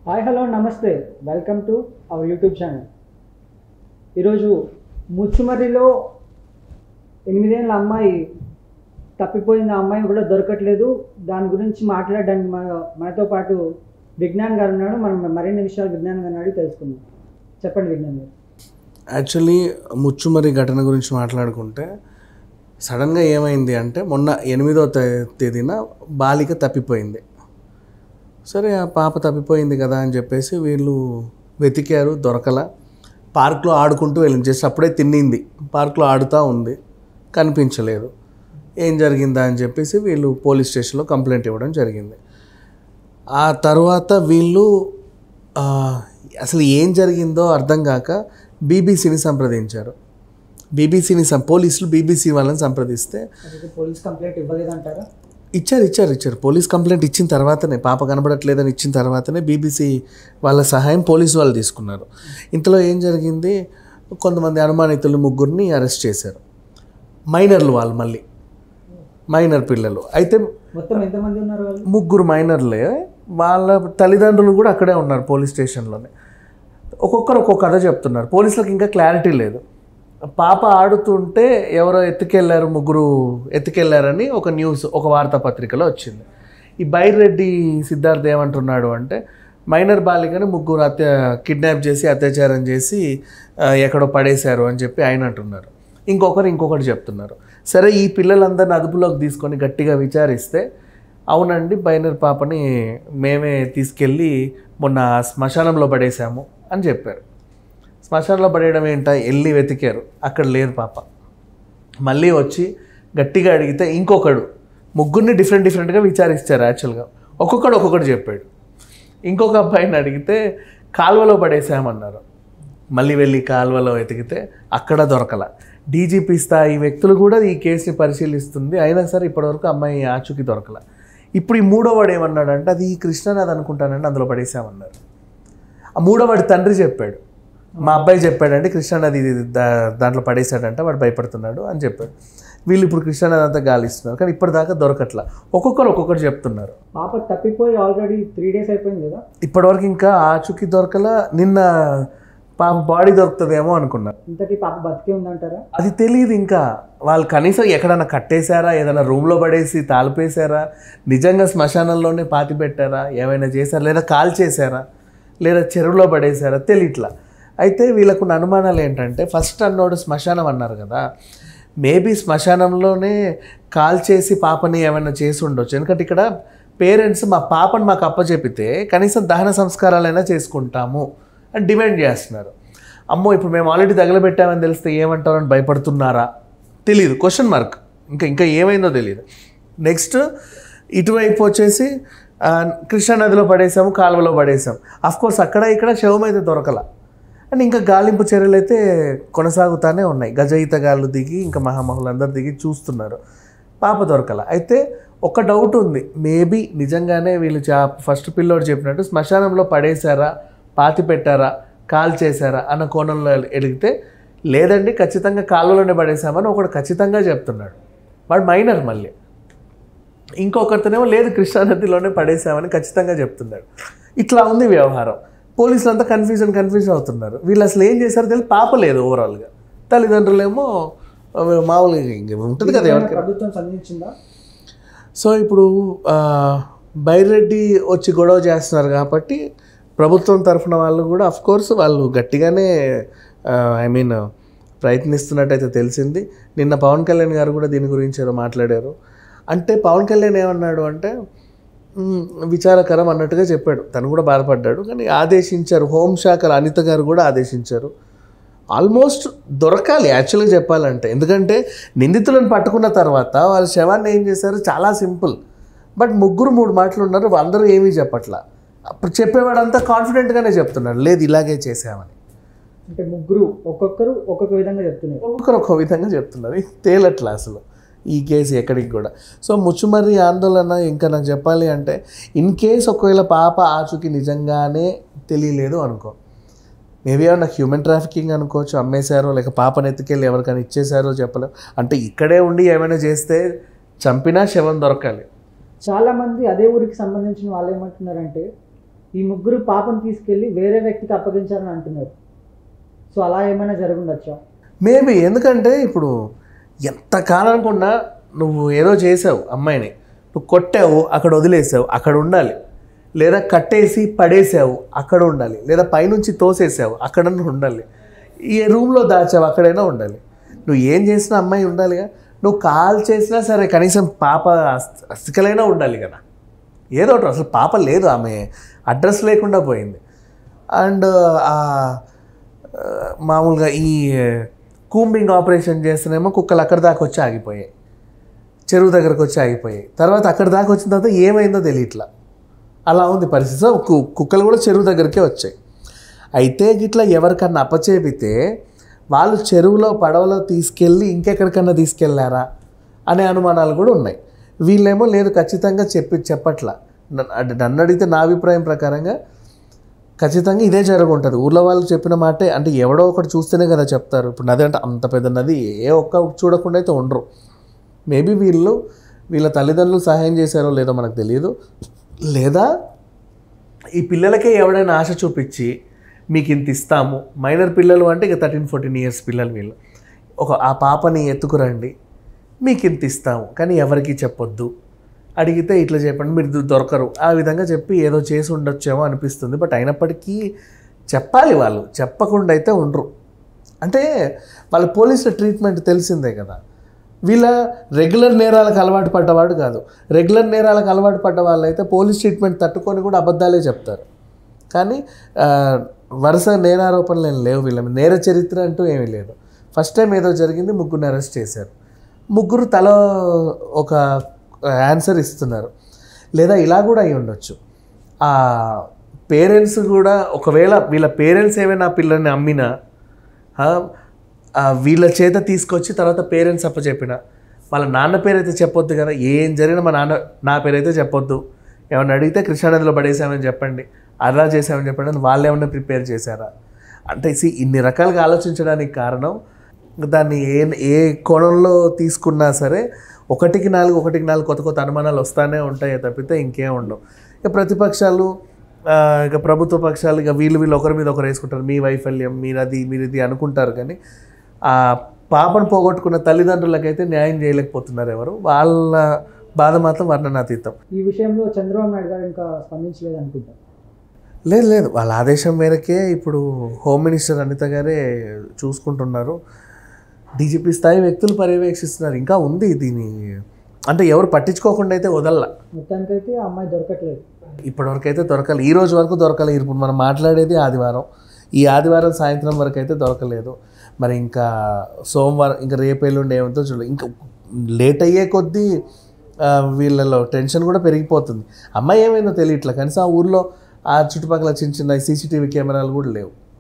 Hi hello నమస్తే welcome to our YouTube channel. ఈరోజు ముచ్చుమర్రిలో 8 ఏళ్ళ అమ్మాయి తప్పిపోయిన అమ్మాయి కూడా దొరకట్లేదు. దాని గురించి మాట్లాడడానికి మనతో పాటు విజ్ఞాన్ గారు ఉన్నాడు. మనం మరిన్ని విషయాలు విజ్ఞాన్ గారిని అడిగి తెలుసుకుందాం. చెప్పండి విజ్ఞాన్ గారు. యాక్చువల్లీ ముచ్చుమర్రి ఘటన గురించి మాట్లాడుకుంటే సడన్గా ఏమైంది అంటే మొన్న 8వ తేదీన బాలిక తప్పిపోయింది. సరే ఆ పాప తప్పిపోయింది కదా అని చెప్పేసి వీళ్ళు వెతికారు, దొరకల. పార్క్లో ఆడుకుంటూ వెళ్ళింది, జస్ట్ అప్పుడే తిన్నింది, పార్క్లో ఆడుతూ ఉంది, కనిపించలేదు. ఏం జరిగిందా అని చెప్పేసి వీళ్ళు పోలీస్ స్టేషన్లో కంప్లైంట్ ఇవ్వడం జరిగింది. ఆ తర్వాత వీళ్ళు అసలు ఏం జరిగిందో అర్థం కాక బీబీసీని సంప్రదించారు. పోలీసులు బీబీసీ వాళ్ళని సంప్రదిస్తే పోలీస్ కంప్లైంట్ ఇవ్వలేదంటారా? ఇచ్చారు. పోలీస్ కంప్లైంట్ ఇచ్చిన తర్వాతనే, పాప కనబడట్లేదని ఇచ్చిన తర్వాతనే బీబీసీ వాళ్ళ సహాయం పోలీసు వాళ్ళు తీసుకున్నారు. ఇంతలో ఏం జరిగింది, కొంతమంది అనుమానితులు 3 అరెస్ట్ చేశారు. మైనర్లు వాళ్ళు, మళ్ళీ మైనర్ పిల్లలు. అయితే మొత్తం ఎంతమంది ఉన్నారు వాళ్ళు? 3 మైనర్లే. వాళ్ళ తల్లిదండ్రులు కూడా అక్కడే ఉన్నారు పోలీస్ స్టేషన్లోనే. ఒక్కొక్కరు ఒక్కొక్క కథ చెప్తున్నారు. పోలీసులకు ఇంకా క్లారిటీ లేదు. పాప ఆడుతుంటే ఎవరో ఎత్తుకెళ్లారు, 3 ఎత్తుకెళ్లారని ఒక న్యూస్, ఒక వార్తాపత్రికలో వచ్చింది. ఈ బైరెడ్డి సిద్ధార్థ్ ఏమంటున్నాడు అంటే, మైనర్ బాలికని 3 కిడ్నాప్ చేసి అత్యాచారం చేసి ఎక్కడో పడేశారు అని చెప్పి ఆయన అంటున్నారు. ఇంకొకటి చెప్తున్నారు. సరే, ఈ పిల్లలందరిని అదుపులోకి తీసుకొని గట్టిగా విచారిస్తే, అవునండి మైనర్ పాపని మేమే తీసుకెళ్ళి మొన్న శ్మశానంలో పడేశాము అని చెప్పారు. శ్మశానంలో పడేయడం ఏంటా, వెళ్ళి వెతికారు, అక్కడ లేదు పాప. మళ్ళీ వచ్చి గట్టిగా అడిగితే ఇంకొకడు, 3 డిఫరెంట్గా విచారిస్తారు. యాక్చువల్గా ఒక్కొక్కడు చెప్పాడు. ఇంకొక అబ్బాయిని అడిగితే కాలువలో పడేసామన్నారు. మళ్ళీ వెళ్ళి కాలువలో వెతికితే అక్కడ దొరకల. డీజీపీ స్థాయి వ్యక్తులు కూడా ఈ కేసుని పరిశీలిస్తుంది, అయినా సరే ఇప్పటివరకు అమ్మాయి ఆచూకీ దొరకల. ఇప్పుడు ఈ 3వ వాడు ఏమన్నాడంటే, అది కృష్ణానది అనుకుంటానండి, అందులో పడేసామన్నారు. ఆ 3వ వాడి తండ్రి చెప్పాడు, మా అబ్బాయి చెప్పాడంటే కృష్ణానది దాంట్లో పడేశాడంట, వాడు భయపడుతున్నాడు అని చెప్పాడు. వీళ్ళు ఇప్పుడు కృష్ణానది అంతా గాలిస్తున్నారు, కానీ ఇప్పటిదాకా దొరకట్లా. ఒక్కొక్కరు చెప్తున్నారు. పాప తప్పిపోయి ఆల్రెడీ 3 days అయిపోయింది కదా, ఇప్పటివరకు ఇంకా ఆచూకీ దొరకల. నిన్న పాప బాడీ దొరుకుతుందేమో అనుకున్నారు. ఇంతకీ పాప బతికే ఉందంటారా? అది తెలియదు ఇంకా. వాళ్ళు కనీసం ఎక్కడన్నా కట్టేశారా, ఏదైనా రూమ్లో పడేసి తాలిపేశారా, నిజంగా శ్మశానంలోనే పాతి పెట్టారా, ఏమైనా చేశారా, లేదా కాల్ చేశారా, లేదా చెరువులో పడేశారా, తెలియట్లా. అయితే వీళ్ళకున్న అనుమానాలు ఏంటంటే, ఫస్ట్ అన్నోడు శ్మశానం అన్నారు కదా, మేబీ శ్మశానంలోనే కాల్ చేసి పాపని ఏమైనా చేసి ఉండొచ్చు. ఎందుకంటే ఇక్కడ పేరెంట్స్ మా పాపని మాకు అప్పచెపితే కనీసం దహన సంస్కారాలైనా చేసుకుంటాము అని డిమాండ్ చేస్తున్నారు. అమ్మో, ఇప్పుడు మేము ఆల్రెడీ తగలబెట్టామని తెలిస్తే ఏమంటారని భయపడుతున్నారా తెలియదు, క్వశ్చన్ మార్క్. ఇంకా ఏమైందో తెలియదు. నెక్స్ట్ ఇటువైపు వచ్చేసి కృష్ణానదిలో పడేసాము, కాలువలో పడేసాము. అఫ్కోర్స్ అక్కడ ఇక్కడ శవం అయితే దొరకల. అండ్ ఇంకా గాలింపు చర్యలు అయితే కొనసాగుతూనే ఉన్నాయి. గజ ఈతగాళ్ళు దిగి, ఇంకా మహామహులందరూ దిగి చూస్తున్నారు, పాప దొరకల. అయితే ఒక డౌట్ ఉంది, మేబీ నిజంగానే వీళ్ళు ఫస్ట్ పిల్లోడు చెప్పినట్టు శ్మశానంలో పడేశారా, పాతి పెట్టారా, కాల్ చేశారా అన్న కోణంలో ఎడిగితే, లేదండి ఖచ్చితంగా కాలువలోనే పడేశామని ఒకడు ఖచ్చితంగా చెప్తున్నాడు, వాడు మైనర్. మళ్ళీ ఇంకొకరితోనేమో లేదు కృష్ణానదిలోనే పడేశామని ఖచ్చితంగా చెప్తున్నాడు. ఇట్లా ఉంది వ్యవహారం. పోలీసులు అంతా కన్ఫ్యూజన్ అవుతున్నారు. వీళ్ళు అసలు ఏం చేశారో తెలియదు. పాప లేదు ఓవరాల్గా, తల్లిదండ్రులేమో మామూలుగా ఉంటుంది కదా, ఎవరికి ప్రభుత్వం స్పందించిందా? సో ఇప్పుడు బైరెడ్డి వచ్చి గొడవ చేస్తున్నారు కాబట్టి ప్రభుత్వం తరఫున వాళ్ళు కూడా అఫ్కోర్స్ వాళ్ళు గట్టిగానే ప్రయత్నిస్తున్నట్టయితే తెలిసింది. నిన్న పవన్ కళ్యాణ్ గారు కూడా దీని గురించి ఏదో మాట్లాడారు. అంటే పవన్ కళ్యాణ్ ఏమన్నాడు అంటే, విచారకరం అన్నట్టుగా చెప్పాడు, తను కూడా బాధపడ్డాడు. కానీ ఆదేశించారు, హోంశాఖ అనిత గారు కూడా ఆదేశించారు. ఆల్మోస్ట్ దొరకాలి యాక్చువల్గా చెప్పాలంటే. ఎందుకంటే నిందితులను పట్టుకున్న తర్వాత వాళ్ళ శవాన్ని ఏం చేశారు, చాలా సింపుల్. బట్ 3 మాటలు ఉన్నారు, అందరూ ఏమీ చెప్పట్లా. అప్పుడు చెప్పేవాడంతా కాన్ఫిడెంట్గానే చెప్తున్నారు, లేదు ఇలాగే చేసామని. అంటే 3 ఒక్కొక్కరు ఒక్కొక్క విధంగా చెప్తున్నారు, ఒక్కొక్క విధంగా చెప్తున్నారు. తేలట్లా అసలు ఈ కేసు ఎక్కడికి కూడా. సో ముచ్చుమర్రి ఆందోళన ఇంకా నాకు చెప్పాలి అంటే, ఇన్ కేస్ ఒకవేళ పాప ఆచూకీ నిజంగానే తెలియలేదు అనుకో, మేబీ ఏమన్నా హ్యూమన్ ట్రాఫికింగ్ అనుకోవచ్చు, అమ్మేశారో లేక పాపను ఎత్తుకెళ్ళి ఎవరికైనా ఇచ్చేశారో చెప్పలేం. అంటే ఇక్కడే ఉండి ఏమైనా చేస్తే చంపినా శవం దొరకాలి. చాలామంది అదే ఊరికి సంబంధించిన వాళ్ళు ఏమంటున్నారంటే, ఈ ముగ్గురు పాపను తీసుకెళ్ళి వేరే వ్యక్తికి అప్పగించారని అంటున్నారు. సో అలా ఏమైనా జరుగుండొచ్చా? మేబీ, ఎందుకంటే ఇప్పుడు ఎంత కాలనుకున్నా నువ్వు ఏదో చేసావు, అమ్మాయిని నువ్వు కొట్టావు, అక్కడ వదిలేసావు, అక్కడ ఉండాలి. లేదా కట్టేసి పడేసావు, అక్కడ ఉండాలి. లేదా పైనుంచి తోసేసావు, అక్కడన్నా ఉండాలి. ఈ రూమ్లో దాచావు, అక్కడైనా ఉండాలి. నువ్వు ఏం చేసినా అమ్మాయి ఉండాలిగా. నువ్వు కాల్ చేసినా సరే కనీసం పాప అస్థికలైనా ఉండాలి కదా. ఏదో ఒకటి. అసలు పాప లేదు, ఆమె అడ్రస్ లేకుండా పోయింది. అండ్ మామూలుగా ఈ కూంబింగ్ ఆపరేషన్ చేస్తేనేమో కుక్కలు అక్కడ దాకా వచ్చి ఆగిపోయాయి, చెరువు దగ్గరకు వచ్చి ఆగిపోయాయి. తర్వాత అక్కడ దాకా వచ్చిన తర్వాత ఏమైందో తెలియట్లా, అలా ఉంది పరిస్థితి. సో కుక్కలు కూడా చెరువు దగ్గరికే వచ్చాయి. అయితే ఇట్లా ఎవరికన్నా అప్పచేపితే వాళ్ళు చెరువులో పడవలో తీసుకెళ్ళి ఇంకెక్కడికన్నా తీసుకెళ్లారా అనే అనుమానాలు కూడా ఉన్నాయి. వీళ్ళేమో లేదు ఖచ్చితంగా చెప్పట్లా. నన్ను అడిగితే నా అభిప్రాయం ప్రకారంగా ఖచ్చితంగా ఇదే జరుగుంటుంది. ఊళ్ళో వాళ్ళు చెప్పిన మాటే, అంటే ఎవడో ఒకటి చూస్తేనే కదా చెప్తారు. ఇప్పుడు నది అంటే అంత పెద్ద నది, ఏ ఒక్క చూడకుండా అయితే ఉండరు. మేబీ వీళ్ళ తల్లిదండ్రులు సహాయం చేశారో లేదో మనకు తెలియదు. లేదా ఈ పిల్లలకే ఎవడైనా ఆశ చూపించి మీకు ఇంత ఇస్తాము, మైనర్ పిల్లలు అంటే ఇక 13-14 ఇయర్స్ పిల్లలు వీళ్ళు, ఆ పాపని ఎత్తుకురండి మీకు ఇంత ఇస్తాము కానీ ఎవరికి చెప్పొద్దు, అడిగితే ఇట్లా చెప్పండి మీరు దొరకరు, ఆ విధంగా చెప్పి ఏదో చేసి ఉండొచ్చేమో అనిపిస్తుంది. బట్ అయినప్పటికీ చెప్పాలి, వాళ్ళు చెప్పకుండా అయితే ఉండరు. అంటే వాళ్ళ పోలీసుల ట్రీట్మెంట్ తెలిసిందే కదా. వీళ్ళ రెగ్యులర్ నేరాలకు అలవాటు పడ్డవాడు కాదు. రెగ్యులర్ నేరాలకు అలవాటు పడ్డ వాళ్ళు అయితే పోలీస్ ట్రీట్మెంట్ తట్టుకొని కూడా అబద్ధాలే చెప్తారు. కానీ వరుస నేరారోపణలు ఏం లేవు వీళ్ళ. నేర చరిత్ర అంటూ ఏమీ లేదు. ఫస్ట్ టైం ఏదో జరిగింది, ముగ్గురిని అరెస్ట్ చేశారు. ముగ్గురు తల ఒక ఆన్సర్ ఇస్తున్నారు. లేదా ఇలా కూడా అయి ఉండొచ్చు, ఆ పేరెంట్స్ కూడా ఒకవేళ వీళ్ళ పేరెంట్స్ ఏమైనా పిల్లల్ని అమ్మినా వీళ్ళ చేత తీసుకొచ్చి తర్వాత పేరెంట్స్ అప్పచెప్పిన వాళ్ళ నాన్న పేరైతే చెప్పొద్దు కదా. ఏం జరిగినా నా పేరైతే చెప్పొద్దు, ఏమన్నా అడిగితే కృష్ణానదిలో పడేసామని చెప్పండి, అలా చేసామని చెప్పండి అని వాళ్ళు ఏమన్నా ప్రిపేర్ చేశారా అంటే ఇన్ని రకాలుగా ఆలోచించడానికి కారణం దాన్ని ఏ కోణంలో తీసుకున్నా సరే 1-4 కొత్త కొత్త అనుమానాలు వస్తూనే ఉంటాయి తప్పితే ఇంకేం ఉండవు. ఇక ప్రతిపక్షాలు ఇక ప్రభుత్వ పక్షాలు ఇక వీళ్ళు ఒకరి మీద ఒకరు వేసుకుంటారు. మీ వైఫల్యం, మీరిది అనుకుంటారు. కానీ ఆ పాపను పోగొట్టుకున్న తల్లిదండ్రులకైతే న్యాయం చేయలేకపోతున్నారు ఎవరు. వాళ్ళ బాధ మాత్రం వర్ణనాతీతం. ఈ విషయంలో చంద్రబాబు నాయుడు గారు ఇంకా స్పందించలేదు అనుకుంటా. లేదు, వాళ్ళ ఆదేశం మేరకే ఇప్పుడు హోమ్ మినిస్టర్ అనిత గారే చూసుకుంటున్నారు. డీజీపీ స్థాయి వ్యక్తులు పర్యవేక్షిస్తున్నారు. ఇంకా ఉంది దీని, అంటే ఎవరు పట్టించుకోకుండా అయితే వదల్లా. మొత్తానికైతే ఆ అమ్మాయి దొరకట్లేదు, ఇప్పటివరకు అయితే దొరకలేదు. ఈ రోజు వరకు దొరకలేదు. ఇప్పుడు మనం మాట్లాడేది ఆదివారం, ఈ ఆదివారం సాయంత్రం వరకు అయితే దొరకలేదు. మరి ఇంకా సోమవారం, ఇంకా రేపు ఎల్లుండి ఏమంతో చూడాలి. ఇంకా లేట్ అయ్యే కొద్దీ వీళ్ళలో టెన్షన్ కూడా పెరిగిపోతుంది. అమ్మాయి ఏమైందో తెలియట్లే. కనీసం ఆ ఊర్లో ఆ చుట్టుపక్కల చిన్న చిన్న సీసీటీవీ కెమెరాలు కూడా లేవు.